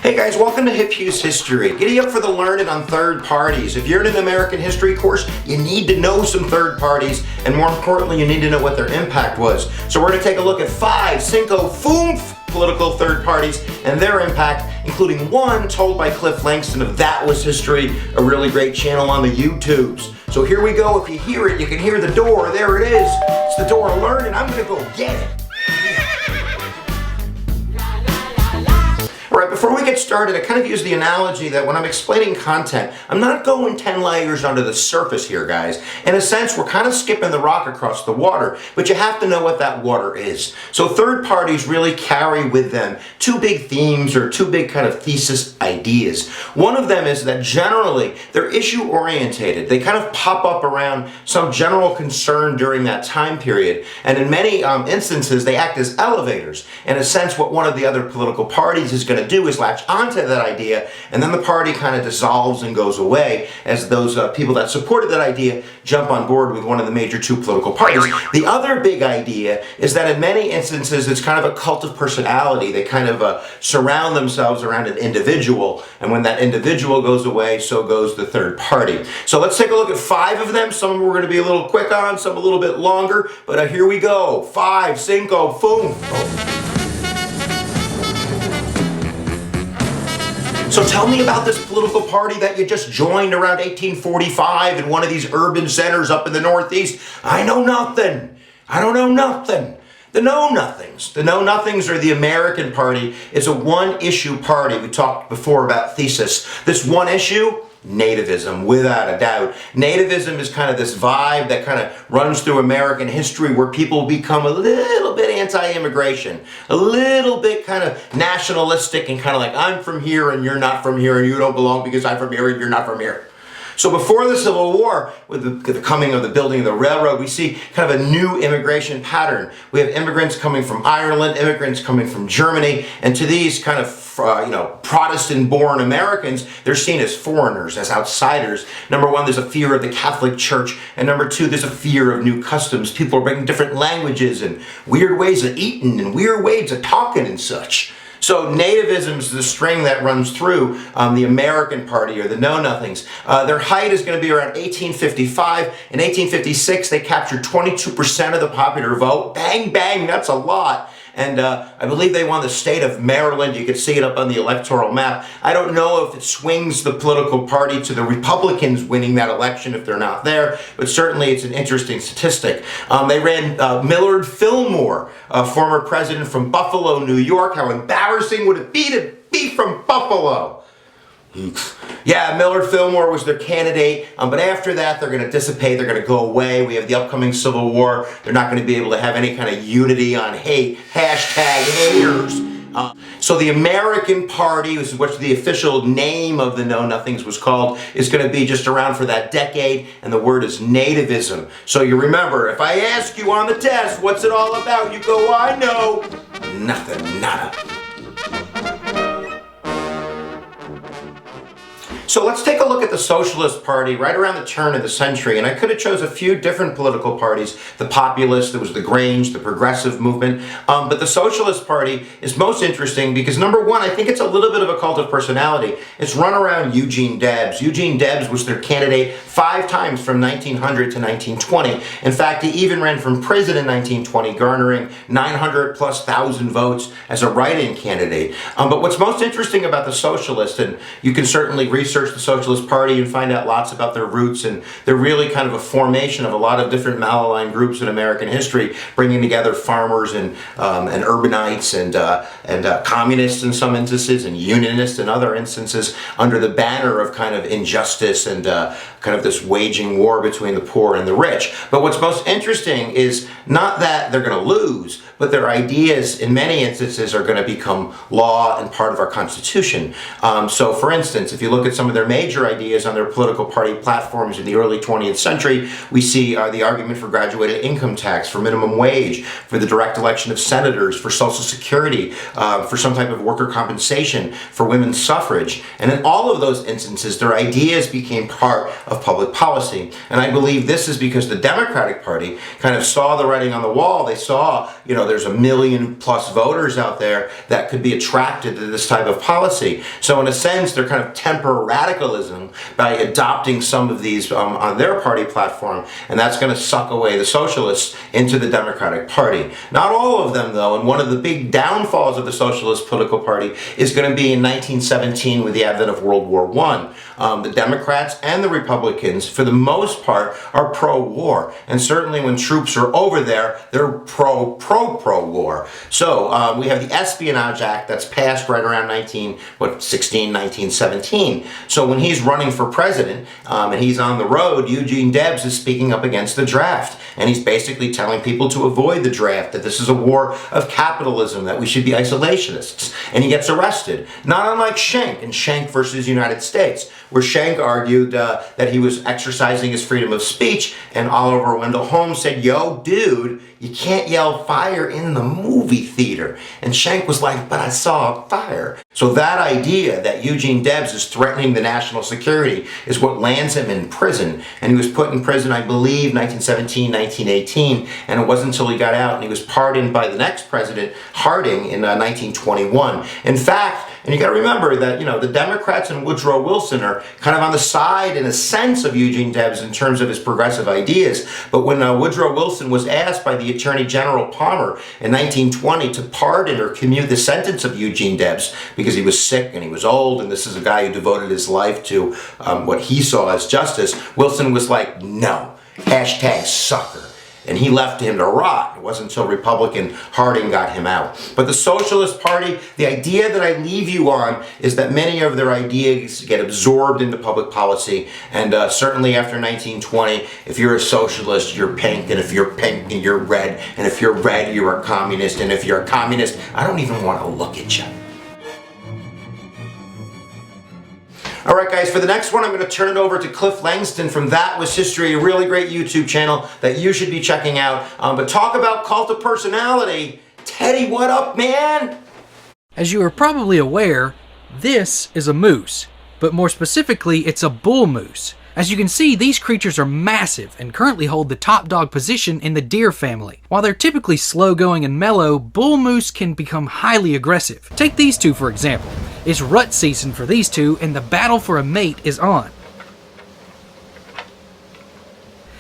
Hey guys, welcome to HipHughes History. Giddy up for the learning on third parties. If you're in an American history course, you need to know some third parties, and more importantly, you need to know what their impact was. So we're going to take a look at 5 cinco foomf political third parties and their impact, including one told by Cliff Langston of That Was History, a really great channel on the YouTubes. So here we go. If you hear it, you can hear the door. There it is. It's the door of learning. I'm going to go get it. Alright, before we get started, I kind of use the analogy that when I'm explaining content, I'm not going 10 layers under the surface here, guys. In a sense, we're kind of skipping the rock across the water, but you have to know what that water is. So third parties really carry with them 2 big themes or 2 big kind of thesis ideas. One of them is that generally they're issue orientated. They kind of pop up around some general concern during that time period, and in many instances they act as elevators. In a sense, what one of the other political parties is going to do is latch onto that idea, and then the party kind of dissolves and goes away as those people that supported that idea jump on board with one of the major 2 political parties. The other big idea is that in many instances it's kind of a cult of personality. They kind of surround themselves around an individual, and when that individual goes away, so goes the third party. So let's take a look at 5 of them. Some of them we're going to be a little quick on, some a little bit longer, but here we go. 5 cinco foomf. So tell me about this political party that you just joined around 1845 in one of these urban centers up in the Northeast. I know nothing. I don't know nothing. The Know-Nothings. The Know-Nothings, or the American Party, is a one-issue party. We talked before about thesis. This one issue, nativism, without a doubt. Nativism is kind of this vibe that kind of runs through American history where people become a little bit anti-immigration, a little bit kind of nationalistic and kind of like, I'm from here and you're not from here and you don't belong because I'm from here and you're not from here. So before the Civil War, with the coming of the building of the railroad, we see kind of a new immigration pattern. We have immigrants coming from Ireland, immigrants coming from Germany, and to these kind of Protestant-born Americans, they're seen as foreigners, as outsiders. Number 1, there's a fear of the Catholic Church, and number 2, there's a fear of new customs. People are bringing different languages and weird ways of eating and weird ways of talking and such. So nativism is the string that runs through the American Party, or the Know-Nothings. Their height is going to be around 1855. In 1856, they captured 22% of the popular vote. Bang, bang, that's a lot. And I believe they won the state of Maryland. You can see it up on the electoral map. I don't know if it swings the political party to the Republicans winning that election if they're not there, but certainly it's an interesting statistic. They ran Millard Fillmore, a former president from Buffalo, New York. How embarrassing would it be to be from Buffalo? Yeah, Millard Fillmore was their candidate, but after that they're going to dissipate, they're going to go away. We have the upcoming Civil War. They're not going to be able to have any kind of unity on hate, hashtag haters. So the American Party, which is what the official name of the Know-Nothings was called, is going to be just around for that decade, and the word is nativism. So you remember, if I ask you on the test, what's it all about, you go, I know. Nothing, nada. So let's take a look at the Socialist Party right around the turn of the century, and I could have chose a few different political parties. The Populist, there was the Grange, the Progressive Movement, but the Socialist Party is most interesting because number 1, I think it's a little bit of a cult of personality. It's run around Eugene Debs. Eugene Debs was their candidate 5 times from 1900 to 1920. In fact, he even ran from prison in 1920, garnering 900,000+ votes as a write-in candidate. But what's most interesting about the Socialist, and you can certainly research the Socialist Party and find out lots about their roots, and they're really kind of a formation of a lot of different malaligned groups in American history, bringing together farmers and urbanites and communists in some instances and unionists in other instances under the banner of kind of injustice and kind of this waging war between the poor and the rich. But what's most interesting is not that they're going to lose, but their ideas in many instances are going to become law and part of our Constitution. So for instance, if you look at some of of their major ideas on their political party platforms in the early 20th century, we see the argument for graduated income tax, for minimum wage, for the direct election of senators, for Social Security, for some type of worker compensation, for women's suffrage. And in all of those instances, their ideas became part of public policy. And I believe this is because the Democratic Party kind of saw the writing on the wall. They saw, there's 1 million plus voters out there that could be attracted to this type of policy. So in a sense, they're kind of temper radicalism by adopting some of these on their party platform, and that's going to suck away the socialists into the Democratic Party. Not all of them, though, and one of the big downfalls of the Socialist political party is going to be in 1917 with the advent of World War I. The Democrats and the Republicans, for the most part, are pro-war, and certainly when troops are over there, they're pro-war. So we have the Espionage Act that's passed right around 1917. So when he's running for president and he's on the road, Eugene Debs is speaking up against the draft, and he's basically telling people to avoid the draft, that this is a war of capitalism, that we should be isolationists, and he gets arrested. Not unlike Schenck in Schenck versus United States, where Schenck argued that he was exercising his freedom of speech, and Oliver Wendell Holmes said, "Yo, dude, you can't yell fire in the movie theater." And Schenck was like, "But I saw a fire." So that idea that Eugene Debs is threatening the national security is what lands him in prison. And he was put in prison, I believe, 1917, 1918, and it wasn't until he got out and he was pardoned by the next president, Harding, in 1921. In fact, and you got to remember that, the Democrats and Woodrow Wilson are kind of on the side, in a sense, of Eugene Debs in terms of his progressive ideas. But when Woodrow Wilson was asked by the Attorney General Palmer in 1920 to pardon or commute the sentence of Eugene Debs because he was sick and he was old, and this is a guy who devoted his life to what he saw as justice, Wilson was like, "No, #sucker." And he left him to rot. It wasn't until Republican Harding got him out. But the Socialist Party, the idea that I leave you on is that many of their ideas get absorbed into public policy. And certainly after 1920, if you're a socialist, you're pink. And if you're pink, and you're red. And if you're red, you're a communist. And if you're a communist, I don't even want to look at you. All right, guys, for the next one, I'm going to turn it over to Cliff Langston from That Was History, a really great YouTube channel that you should be checking out. But talk about cult of personality. Teddy, what up, man? As you are probably aware, this is a moose, but more specifically, it's a bull moose. As you can see, these creatures are massive and currently hold the top dog position in the deer family. While they're typically slow-going and mellow, bull moose can become highly aggressive. Take these two for example. It's rut season for these two and the battle for a mate is on.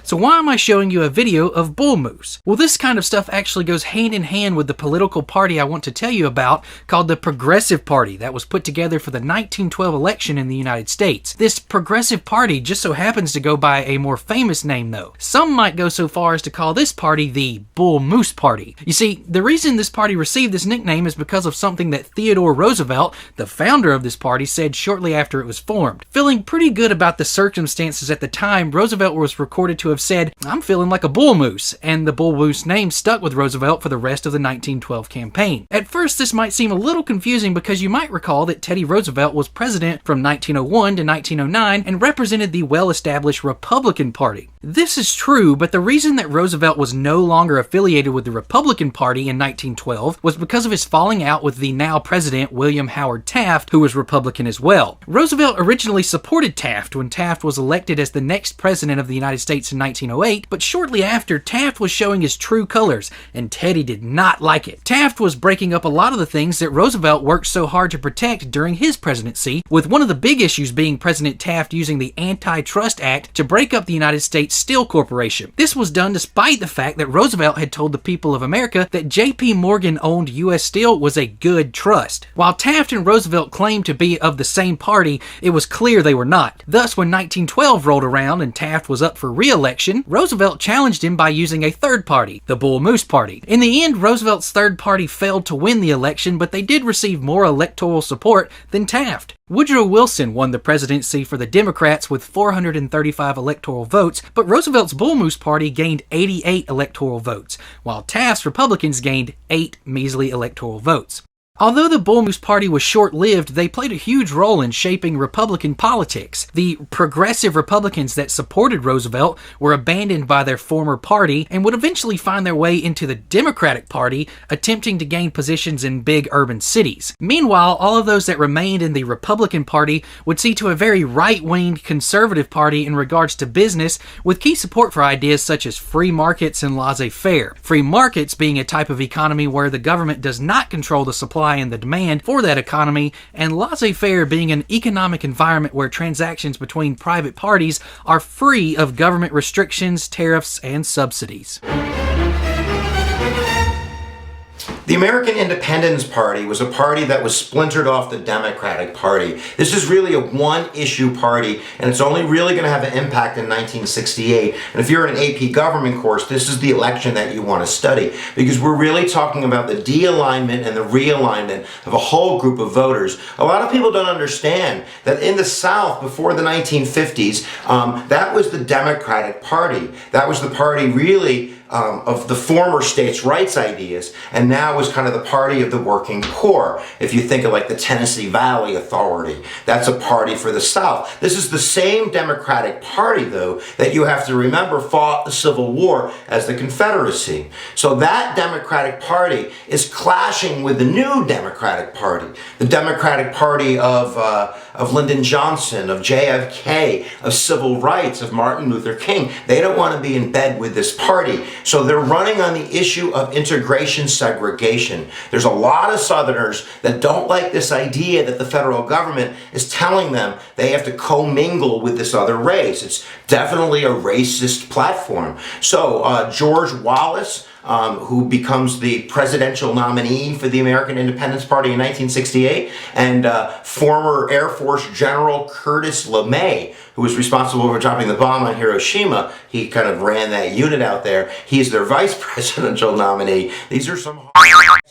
So why am I showing you a video of bull moose? Well, this kind of stuff actually goes hand in hand with the political party I want to tell you about, called the Progressive Party, that was put together for the 1912 election in the United States. This Progressive Party just so happens to go by a more famous name though. Some might go so far as to call this party the Bull Moose Party. You see, the reason this party received this nickname is because of something that Theodore Roosevelt, the founder of this party, said shortly after it was formed. Feeling pretty good about the circumstances at the time, Roosevelt was recorded to have said, "I'm feeling like a bull moose," and the bull moose name stuck with Roosevelt for the rest of the 1912 campaign. At first, this might seem a little confusing because you might recall that Teddy Roosevelt was president from 1901 to 1909 and represented the well-established Republican Party. This is true, but the reason that Roosevelt was no longer affiliated with the Republican Party in 1912 was because of his falling out with the now president William Howard Taft, who was Republican as well. Roosevelt originally supported Taft when Taft was elected as the next president of the United States in 1908, but shortly after, Taft was showing his true colors, and Teddy did not like it. Taft was breaking up a lot of the things that Roosevelt worked so hard to protect during his presidency, with one of the big issues being President Taft using the Antitrust Act to break up the United States Steel Corporation. This was done despite the fact that Roosevelt had told the people of America that J.P. Morgan-owned U.S. Steel was a good trust. While Taft and Roosevelt claimed to be of the same party, it was clear they were not. Thus, when 1912 rolled around and Taft was up for re-election, Roosevelt challenged him by using a third party, the Bull Moose Party. In the end, Roosevelt's third party failed to win the election, but they did receive more electoral support than Taft. Woodrow Wilson won the presidency for the Democrats with 435 electoral votes, but Roosevelt's Bull Moose Party gained 88 electoral votes, while Taft's Republicans gained 8 measly electoral votes. Although the Bull Moose Party was short-lived, they played a huge role in shaping Republican politics. The progressive Republicans that supported Roosevelt were abandoned by their former party and would eventually find their way into the Democratic Party, attempting to gain positions in big urban cities. Meanwhile, all of those that remained in the Republican Party would see to a very right-winged conservative party in regards to business, with key support for ideas such as free markets and laissez-faire. Free markets being a type of economy where the government does not control the supply and the demand for that economy, and laissez-faire being an economic environment where transactions between private parties are free of government restrictions, tariffs, and subsidies. The American Independence Party was a party that was splintered off the Democratic Party. This is really a one-issue party, and it's only really going to have an impact in 1968. And if you're in an AP government course, this is the election that you want to study, because we're really talking about the de-alignment and the realignment of a whole group of voters. A lot of people don't understand that in the South, before the 1950s, that was the Democratic Party. That was the party really of the former states' rights ideas, and now is kind of the party of the working poor. If you think of like the Tennessee Valley Authority, that's a party for the South. This is the same Democratic Party, though, that you have to remember fought the Civil War as the Confederacy. So that Democratic Party is clashing with the new Democratic Party, the Democratic Party of Lyndon Johnson, of JFK, of civil rights, of Martin Luther King. They don't want to be in bed with this party. So they're running on the issue of integration segregation. There's a lot of Southerners that don't like this idea that the federal government is telling them they have to commingle with this other race. It's definitely a racist platform. So George Wallace, who becomes the presidential nominee for the American Independence Party in 1968, and former Air Force General Curtis LeMay, who was responsible for dropping the bomb on Hiroshima. He kind of ran that unit out there. He's their vice presidential nominee. These are some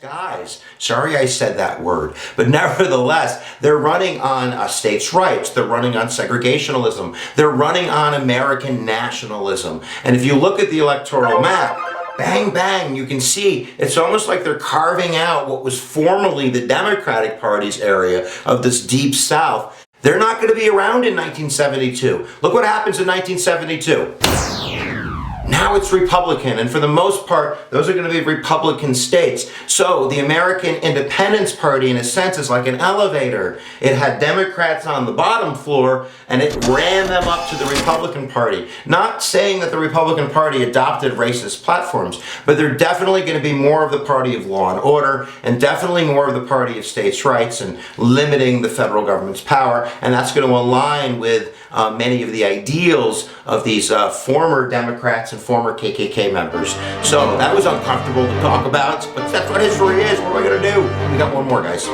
guys. Sorry I said that word. But nevertheless, they're running on states' rights. They're running on segregationalism. They're running on American nationalism. And if you look at the electoral map, bang, bang, you can see it's almost like they're carving out what was formerly the Democratic Party's area of this deep South. They're not going to be around in 1972. Look what happens in 1972. Now it's Republican, and for the most part, those are going to be Republican states. So the American Independence Party, in a sense, is like an elevator. It had Democrats on the bottom floor, and it ran them up to the Republican Party. Not saying that the Republican Party adopted racist platforms, but they're definitely going to be more of the party of law and order, and definitely more of the party of states' rights and limiting the federal government's power, and that's going to align with many of the ideals of these former Democrats and former KKK members. So that was uncomfortable to talk about, but that's what history is. What am I going to do? We got one more, guys.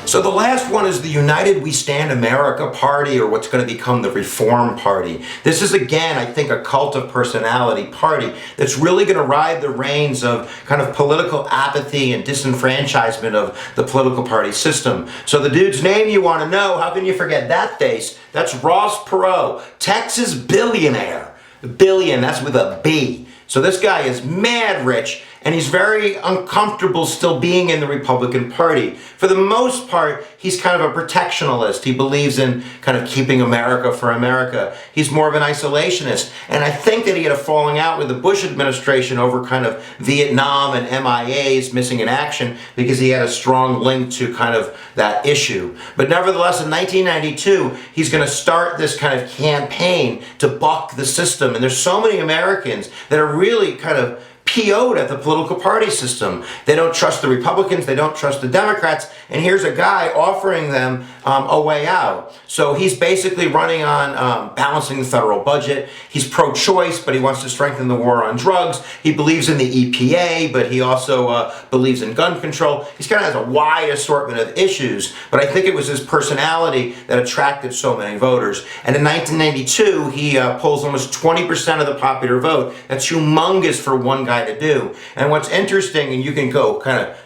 So the last one is the United We Stand America Party, or what's going to become the Reform Party. This is, again, I think, a cult of personality party that's really going to ride the reins of kind of political apathy and disenfranchisement of the political party system. So the dude's name you want to know, how can you forget that face? That's Ross Perot, Texas billionaire. Billion, that's with a B. So this guy is mad rich, and he's very uncomfortable still being in the Republican Party. For the most part, he's kind of a protectionalist. He believes in kind of keeping America for America. He's more of an isolationist. And I think that he had a falling out with the Bush administration over kind of Vietnam and MIAs missing in action, because he had a strong link to kind of that issue. But nevertheless, in 1992, he's going to start this kind of campaign to buck the system. And there's so many Americans that are really kind of PO'd at the political party system. They don't trust the Republicans, they don't trust the Democrats, and here's a guy offering them a way out. So he's basically running on balancing the federal budget. He's pro-choice, but he wants to strengthen the war on drugs. He believes in the EPA, but he also believes in gun control. He's kind of has a wide assortment of issues, but I think it was his personality that attracted so many voters. And in 1992, he pulls almost 20% of the popular vote. That's humongous for one guy to do. And what's interesting, and you can go kind of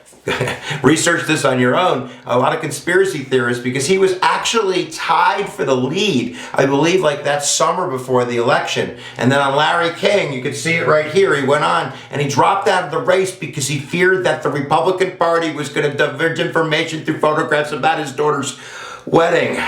research this on your own, a lot of conspiracy theorists, because he was actually tied for the lead, I believe, like that summer before the election. And then on Larry King, you could see it right here, he went on and he dropped out of the race because he feared that the Republican Party was going to divulge information through photographs about his daughter's wedding.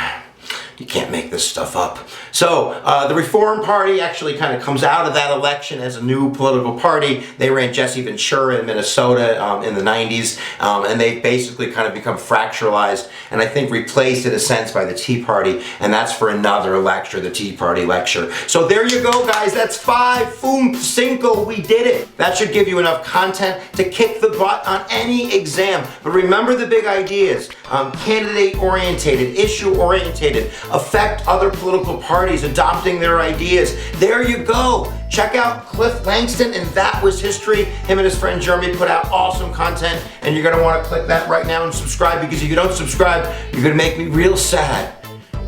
You can't make this stuff up. So the Reform Party actually kind of comes out of that election as a new political party. They ran Jesse Ventura in Minnesota in the 90s, and they basically kind of become fracturalized and I think replaced in a sense by the Tea Party, and that's for another lecture, the Tea Party lecture. So there you go, guys. That's 5, boom, cinco, we did it. That should give you enough content to kick the butt on any exam. But remember the big ideas: candidate-orientated, issue-orientated, affect other political parties adopting their ideas. There you go. Check out Cliff Langston and That Was History. Him and his friend Jeremy put out awesome content, and you're gonna wanna click that right now and subscribe, because if you don't subscribe, you're gonna make me real sad.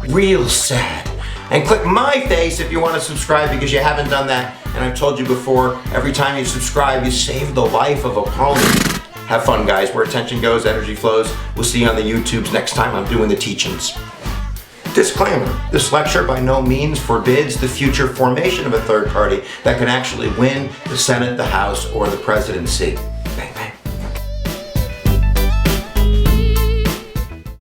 Real sad. And click my face if you wanna subscribe, because you haven't done that. And I've told you before, every time you subscribe, you save the life of a opponent. Have fun, guys. Where attention goes, energy flows. We'll see you on the YouTubes next time I'm doing the teachings. Disclaimer: this lecture by no means forbids the future formation of a third party that can actually win the Senate, the House, or the presidency.